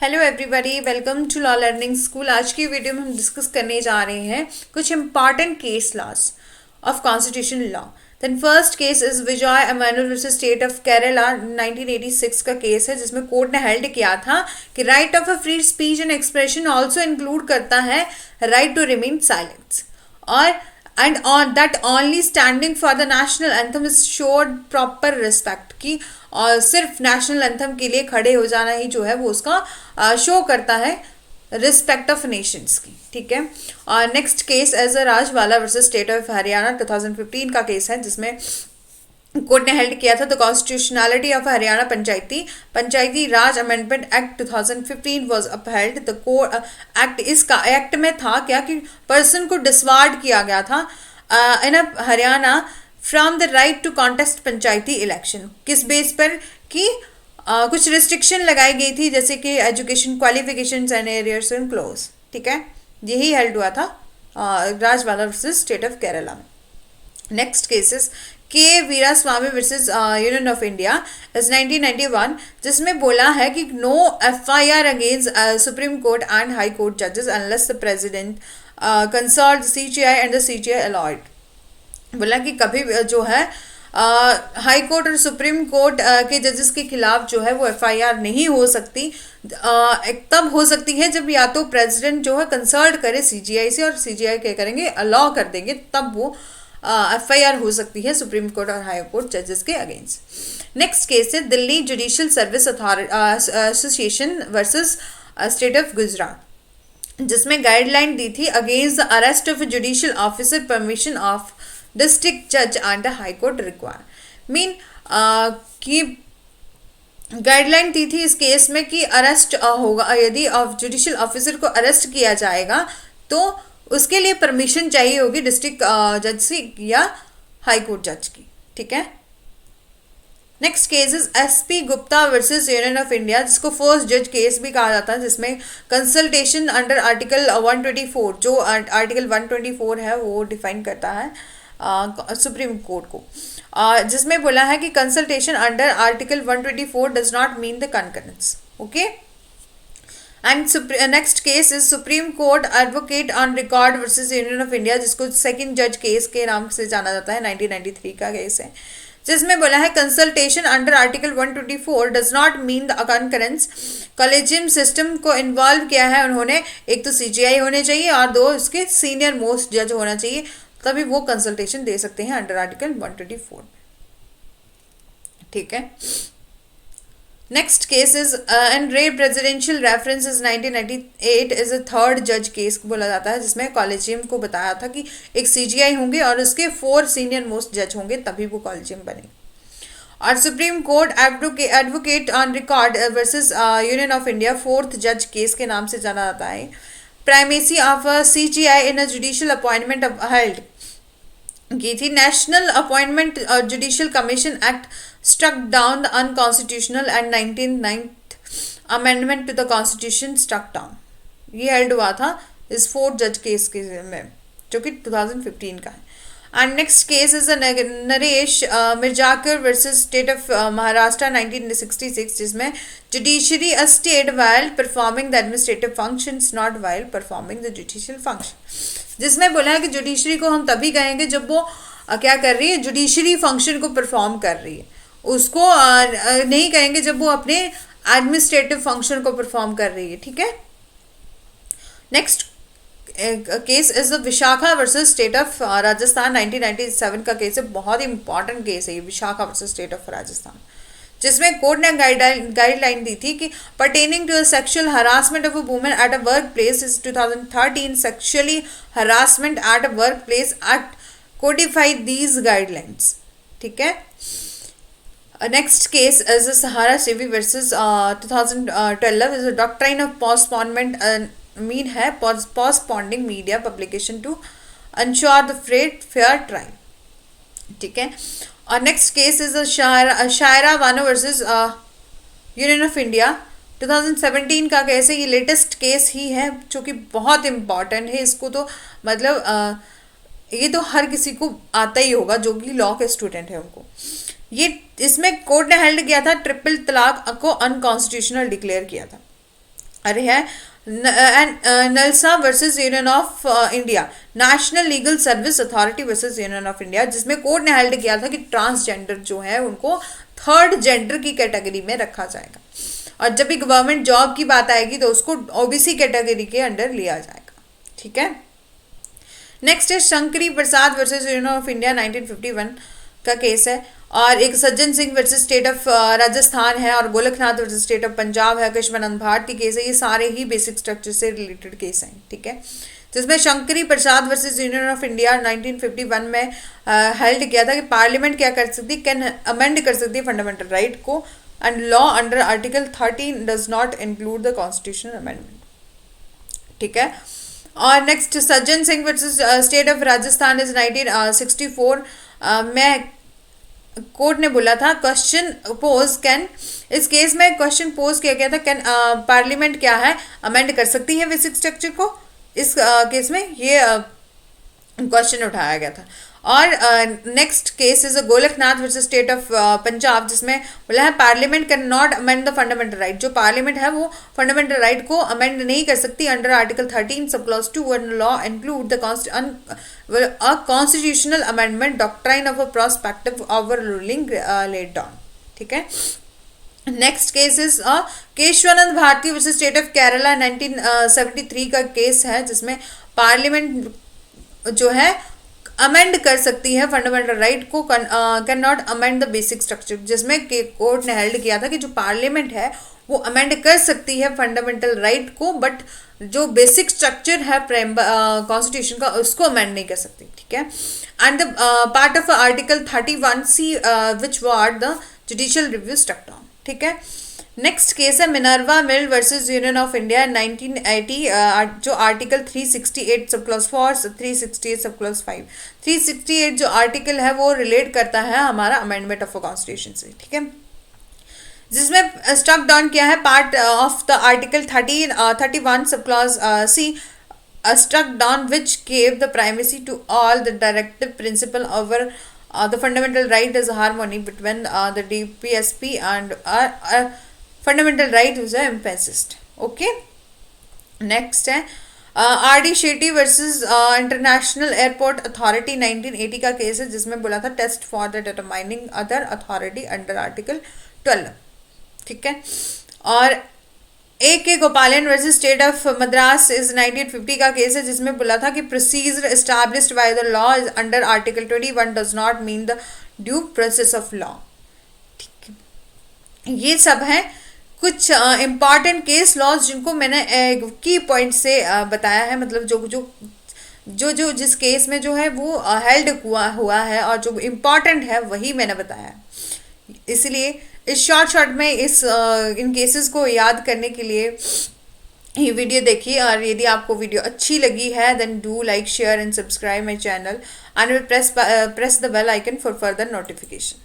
Hello everybody, welcome to law learning school. आज की video में हम डिस्कस करने जा रहे हैं कुछ important case laws of constitution law. Then first case is Vijay Emmanuel versus state of Kerala 1986 का केस है, जिसमें कोर्ट ने हेल्ड किया था कि right of a free speech and expression also include करता है राइट टू रिमेन साइलेंस और and on that only standing for the national anthem is showed proper respect की और सिर्फ नेशनल एंथम के लिए खड़े हो जाना ही जो है वो उसका शो करता है रिस्पेक्ट ऑफ नेशंस की। ठीक है। और next case as a Rajbala versus state of Haryana 2015 का केस है, जिसमें कोर्ट ने हेल्ड किया था the constitutionality of Haryana Panchayati Raj amendment act 2015 was upheld. The act इसका एक्ट में था क्या कि पर्सन को डिसवार्ड किया गया था in Haryana from the right to contest panchayati election. किस बेस पर कि कुछ रिस्ट्रिक्शन लगाई गई थी, जैसे कि education qualifications and arrears and close. ठीक है, यही हेल्ड हुआ था Rajbala versus state of Kerala में। नेक्स्ट केसेस के Veeraswami versus union of India is 1991, जिसमें बोला है कि no FIR against Supreme Court and High Court जजेस unless the President consult CGI and the CJI allowed. बोला कि कभी जो है हाई कोर्ट और सुप्रीम कोर्ट के जजेस के खिलाफ जो है वो एफआईआर नहीं हो सकती। तब हो सकती है जब या तो प्रेसिडेंट जो है कंसल्ट करे सीजीआई से और सीजीआई क्या करेंगे, अलाउ कर देंगे, तब वो एफआईआर हो सकती है सुप्रीम कोर्ट और हाई कोर्ट जजेस के अगेंस्ट। नेक्स्ट केस है Delhi judicial service association versus state of Gujarat, जिसमें गाइडलाइन दी थी against the arrest of judicial officer permission of district जज and High Court require. Mean कि गाइडलाइन दी थी इस केस में कि अरेस्ट होगा, यदि जुडिशियल ऑफिसर को अरेस्ट किया जाएगा तो उसके लिए परमिशन चाहिए होगी डिस्ट्रिक्ट जज से या हाई कोर्ट जज की। ठीक है। Next case is SP Gupta versus union of India, जिसको फर्स्ट जज केस भी कहा जाता है, जिसमें कंसल्टेशन अंडर आर्टिकल 124, जो आर्टिकल 124 है वो डिफाइन करता है सुप्रीम कोर्ट को, जिसमें बोला है कि consultation under article 124 does not mean the concurrence. Okay. And next case is supreme court advocate on record versus union of India, जिसको सेकंड जज केस के नाम से जाना जाता है, 1993 का केस है, जिसमें बोला है consultation under article 124 does not mean the concurrence. Collegium system को इन्वॉल्व किया है उन्होंने, एक तो सीजीआई होने चाहिए और दो उसके सीनियर मोस्ट जज होना चाहिए, तभी वो कंसल्टेशन दे सकते हैं अंडर आर्टिकल 124। ठीक है। नेक्स्ट केस इज एंड रे presidential reference is 1998 is a third जज केस बोला जाता है, जिसमें कॉलेजियम को बताया था कि एक सीजीआई होंगे और उसके 4 सीनियर मोस्ट जज होंगे, तभी वो कॉलेजियम बने। और Supreme court advocate on record versus union of India fourth जज केस के नाम से जाना जाता है। Primacy of CGI in a judicial appointment held की थी। National appointment judicial commission act struck down the unconstitutional and 99th amendment to the constitution struck down। ये हेल्ड हुआ था इस फोर्थ जज केस के में, जो कि 2015 का है। And next case is Naresh Mirajkar versus state of Maharashtra 1966, जिसमें judiciary a state while performing the administrative functions not while performing the judicial function, जिसमें बोला है कि जुडिशरी को हम तभी कहेंगे जब वो क्या कर रही है, जुडिशरी फंक्शन को परफॉर्म कर रही है, उसको नहीं कहेंगे जब वो अपने एडमिनिस्ट्रेटिव फंक्शन को परफॉर्म कर रही है। ठीक है। Next case is Vishakha versus state of Rajasthan 1997 का केस है, बहुत ही इंपॉर्टेंट केस है ये, Vishakha versus state of Rajasthan, जिसमें कोर्ट ने गाइडलाइन दी थी कि pertaining to sexual harassment of a women at a work place is 2013 sexually harassment at a work place act codified these guidelines. ठीक है। Next case is a Sahara Sevi versus 2012 is a doctrine of postponement mean है postponing media publication to ensure the fair trial। ठीक है। और next case is Shayara Bano versus union of India 2017 का case है। ये latest case ही है जो कि बहुत इम्पॉर्टेंट है, इसको तो मतलब ये तो हर किसी को आता ही होगा जो कि लॉ के स्टूडेंट है उनको। ये इसमें कोर्ट ने हेल्ड किया था ट्रिपल तलाक को अनकॉन्स्टिट्यूशनल डिक्लेयर किया था। अरे है NALSA versus union of India, National Legal Service Authority versus union of India, जिसमें कोर्ट ने हेल्ड किया था कि ट्रांसजेंडर जो है उनको थर्ड जेंडर की कैटेगरी में रखा जाएगा, और जब भी गवर्नमेंट जॉब की बात आएगी तो उसको ओबीसी कैटेगरी के अंडर लिया जाएगा। ठीक है। नेक्स्ट है शंकरी प्रसाद वर्सेस यूनियन ऑफ इंडिया 1951 का केस है, और एक Sajjan Singh versus state of Rajasthan है, और Golaknath versus state of Punjab है, कृष्णानंद भारती केस है। ये सारे ही बेसिक स्ट्रक्चर से रिलेटेड केस हैं। ठीक है। जिसमें शंकरी प्रसाद वर्सेस यूनियन ऑफ इंडिया 1951 में हेल्ड किया था कि पार्लियामेंट क्या कर सकती, कैन अमेंड कर सकती है फंडामेंटल राइट को, and law under article 13 does not include the constitutional amendment. ठीक है। और next Sajjan Singh versus state of Rajasthan is 1964 में कोर्ट ने बोला था क्वेश्चन पोज कैन, इस केस में क्वेश्चन पोज किया गया था कैन पार्लियामेंट क्या है अमेंड कर सकती है बेसिक स्ट्रक्चर को, इस केस में ये क्वेश्चन उठाया गया था। और next case is Golaknath versus state of Punjab, जिसमें बोला है parliament can not amend the fundamental right, जो पार्लियामेंट है वो फंडामेंटल राइट को अमेंड नहीं कर सकती under article 13 sub clause 2 and law include the constitutional amendment doctrine of a prospective over ruling laid down. ठीक है। Next case is Kesavananda Bharati versus state of Kerala 1973 का केस है, जिसमें पार्लियामेंट जो है अमेंड कर सकती है फंडामेंटल राइट को, can not amend the basic structure, जिसमें कोर्ट ने हेल्ड किया था कि जो पार्लियामेंट है वो अमेंड कर सकती है फंडामेंटल राइट को, बट जो बेसिक स्ट्रक्चर है कॉन्स्टिट्यूशन का उसको अमेंड नहीं कर सकती। ठीक है। And the part of article 31C which ward the judicial review struck down. ठीक है। नेक्स्ट केस है Minerva mill versus union of India 1980, जो article 368 sub clause 4, 368 sub clause 5, 368 जो आर्टिकल है वो रिलेट करता है हमारा अमेंडमेंट ऑफ कॉन्स्टिट्यूशन से। ठीक है। जिसमें स्ट्रक डाउन किया है part of the article 31 sub clause C struck down which gave the primacy to all the directive principle over the fundamental right as harmony between the DPSP and fundamental right was emphasized. Okay. Next है RD Shetty versus international airport authority 1980 का case है, जिसमें बोला था test for the determining other authority under article 12। ठीक है। और AK Gopalan versus state of Madras is 1950 का केस है, जिसमें बोला था कि procedure established by the law is under article 21 does not mean the due process of law. ठीक है। ये सब है कुछ इम्पॉर्टेंट केस लॉज जिनको मैंने की पॉइंट से बताया है, मतलब जो जिस केस में जो है वो हेल्ड हुआ है और जो इम्पॉर्टेंट है वही मैंने बताया है। इसलिए इस शॉर्ट में इन केसेस को याद करने के लिए ये वीडियो देखिए, और यदि आपको वीडियो अच्छी लगी है then do like share and subscribe my channel and press the bell icon for further notification.